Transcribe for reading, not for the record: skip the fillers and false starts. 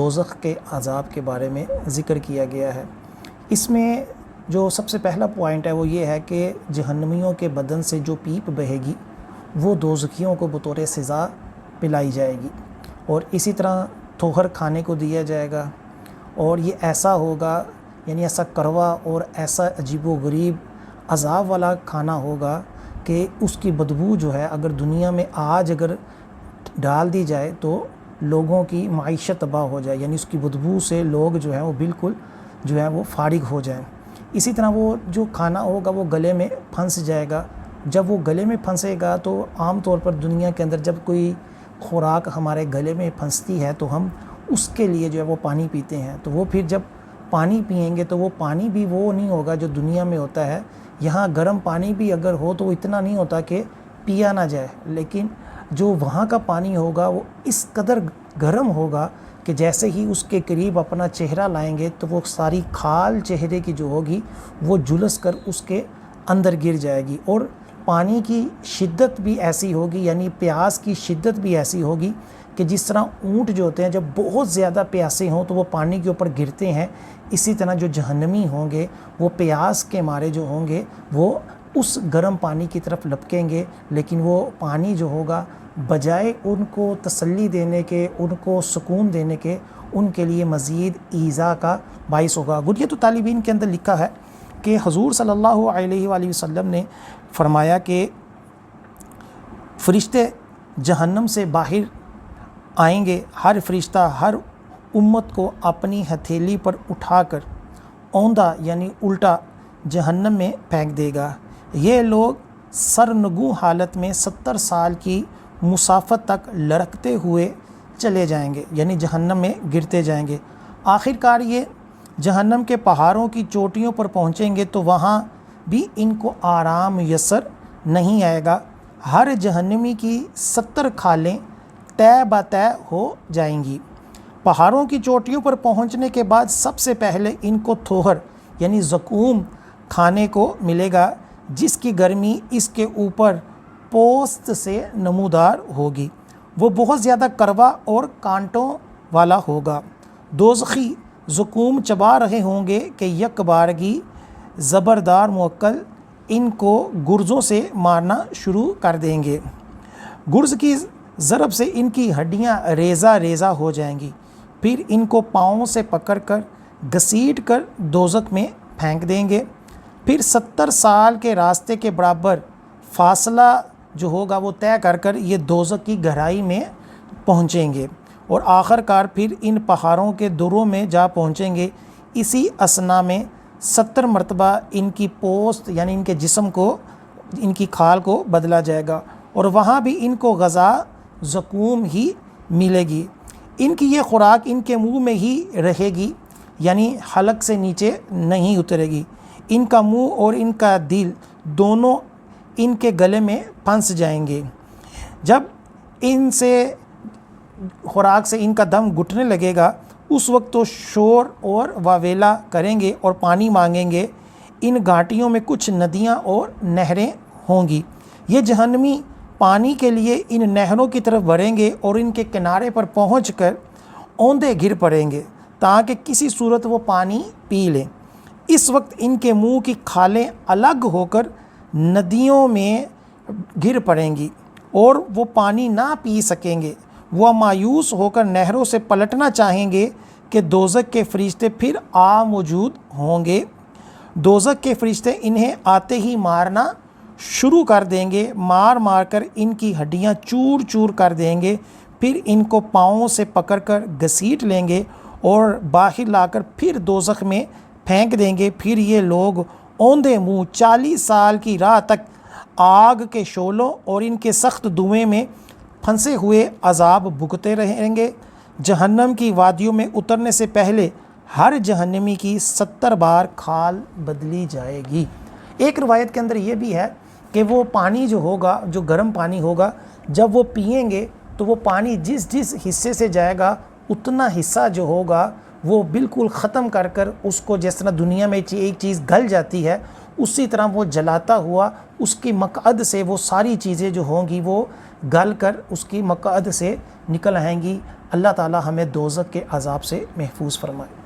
دوزخ کے عذاب کے بارے میں ذکر کیا گیا ہے۔ اس میں جو سب سے پہلا پوائنٹ ہے وہ یہ ہے کہ جہنمیوں کے بدن سے جو پیپ بہے گی وہ دوزخیوں کو بطور سزا پلائی جائے گی، اور اسی طرح تھوہر کھانے کو دیا جائے گا، اور یہ ایسا ہوگا، یعنی ایسا کروا اور ایسا عجیب و غریب عذاب والا کھانا ہوگا کہ اس کی بدبو جو ہے اگر دنیا میں آج اگر ڈال دی جائے تو لوگوں کی معیشت تباہ ہو جائے، یعنی اس کی بدبو سے لوگ جو ہیں وہ بالکل جو ہے وہ فارغ ہو جائیں۔ اسی طرح وہ جو کھانا ہوگا وہ گلے میں پھنس جائے گا۔ جب وہ گلے میں پھنسے گا تو عام طور پر دنیا کے اندر جب کوئی خوراک ہمارے گلے میں پھنستی ہے تو ہم اس کے لیے جو ہے وہ پانی پیتے ہیں، تو وہ پھر جب پانی پئیں گے تو وہ پانی بھی وہ نہیں ہوگا جو دنیا میں ہوتا ہے۔ یہاں گرم پانی بھی اگر ہو تو وہ اتنا نہیں ہوتا کہ پیا نہ جائے، لیکن جو وہاں کا پانی ہوگا وہ اس قدر گرم ہوگا کہ جیسے ہی اس کے قریب اپنا چہرہ لائیں گے تو وہ ساری کھال چہرے کی جو ہوگی وہ جلس کر اس کے اندر گر جائے گی، اور پانی کی شدت بھی ایسی ہوگی، یعنی پیاس کی شدت بھی ایسی ہوگی کہ جس طرح اونٹ جو ہوتے ہیں جب بہت زیادہ پیاسے ہوں تو وہ پانی کے اوپر گرتے ہیں، اسی طرح جو جہنمی ہوں گے وہ پیاس کے مارے جو ہوں گے وہ اس گرم پانی کی طرف لپکیں گے، لیکن وہ پانی جو ہوگا بجائے ان کو تسلی دینے کے، ان کو سکون دینے کے، ان کے لیے مزید ایذا کا باعث ہوگا۔ غنیۃ الطالبین کے اندر لکھا ہے کہ حضور صلی اللہ علیہ وآلہ وسلم نے فرمایا کہ فرشتے جہنم سے باہر آئیں گے، ہر فرشتہ ہر امت کو اپنی ہتھیلی پر اٹھا کر اوندھا یعنی الٹا جہنم میں پھینک دے گا۔ یہ لوگ سرنگوں حالت میں 70 سال کی مسافت تک لڑکتے ہوئے چلے جائیں گے، یعنی جہنم میں گرتے جائیں گے۔ آخر کار یہ جہنم کے پہاڑوں کی چوٹیوں پر پہنچیں گے تو وہاں بھی ان کو آرام میسر نہیں آئے گا۔ ہر جہنمی کی 70 کھالیں طے بطے ہو جائیں گی۔ پہاڑوں کی چوٹیوں پر پہنچنے کے بعد سب سے پہلے ان کو تھوہر یعنی زقوم کھانے کو ملے گا، جس کی گرمی اس کے اوپر پوست سے نمودار ہوگی، وہ بہت زیادہ کروا اور کانٹوں والا ہوگا۔ دوزخی زقوم چبا رہے ہوں گے کہ یک بارگی زبردار موکل ان کو گرزوں سے مارنا شروع کر دیں گے۔ گرز کی ضرب سے ان کی ہڈیاں ریزہ ریزہ ہو جائیں گی، پھر ان کو پاؤں سے پکڑ کر گھسیٹ کر دوزخ میں پھینک دیں گے۔ پھر 70 سال کے راستے کے برابر فاصلہ جو ہوگا وہ طے کر کر یہ دوزخ کی گہرائی میں پہنچیں گے، اور آخر کار پھر ان پہاڑوں کے دروں میں جا پہنچیں گے۔ اسی اثنا میں 70 مرتبہ ان کی پوست یعنی ان کے جسم کو، ان کی کھال کو بدلا جائے گا، اور وہاں بھی ان کو غذا زقوم ہی ملے گی۔ ان کی یہ خوراک ان کے منہ میں ہی رہے گی، یعنی حلق سے نیچے نہیں اترے گی۔ ان کا منہ اور ان کا دل دونوں ان کے گلے میں پھنس جائیں گے۔ جب ان سے خوراک سے ان کا دم گھٹنے لگے گا اس وقت تو شور اور واویلا کریں گے اور پانی مانگیں گے۔ ان گھاٹیوں میں کچھ ندیاں اور نہریں ہوں گی، یہ جہنمی پانی کے لیے ان نہروں کی طرف بڑھیں گے اور ان کے کنارے پر پہنچ کر اوندھے گر پڑیں گے تاکہ کسی صورت وہ پانی پی لیں۔ اس وقت ان کے منہ کی کھالیں الگ ہو کر ندیوں میں گر پڑیں گی اور وہ پانی نہ پی سکیں گے۔ وہ مایوس ہو کر نہروں سے پلٹنا چاہیں گے کہ دوزخ کے فرشتے پھر آ موجود ہوں گے۔ دوزخ کے فرشتے انہیں آتے ہی مارنا شروع کر دیں گے، مار مار کر ان کی ہڈیاں چور چور کر دیں گے، پھر ان کو پاؤں سے پکڑ کر گھسیٹ لیں گے اور باہر لا کر پھر دوزخ میں پھینک دیں گے۔ پھر یہ لوگ اوندھے منہ 40 سال کی راہ تک آگ کے شعلوں اور ان کے سخت دھوئیں میں پھنسے ہوئے عذاب بھگتے رہیں گے۔ جہنم کی وادیوں میں اترنے سے پہلے ہر جہنمی کی 70 بار کھال بدلی جائے گی۔ ایک روایت کے اندر یہ بھی ہے کہ وہ پانی جو ہوگا، جو گرم پانی ہوگا، جب وہ پئیں گے تو وہ پانی جس جس حصے سے جائے گا اتنا حصہ جو ہوگا وہ بالکل ختم کر کر اس کو، جس طرح دنیا میں ایک چیز گل جاتی ہے اسی طرح وہ جلاتا ہوا اس کی مقعد سے وہ ساری چیزیں جو ہوں گی وہ گل کر اس کی مقعد سے نکل آئیں گی۔ اللہ تعالی ہمیں دوزخ کے عذاب سے محفوظ فرمائے۔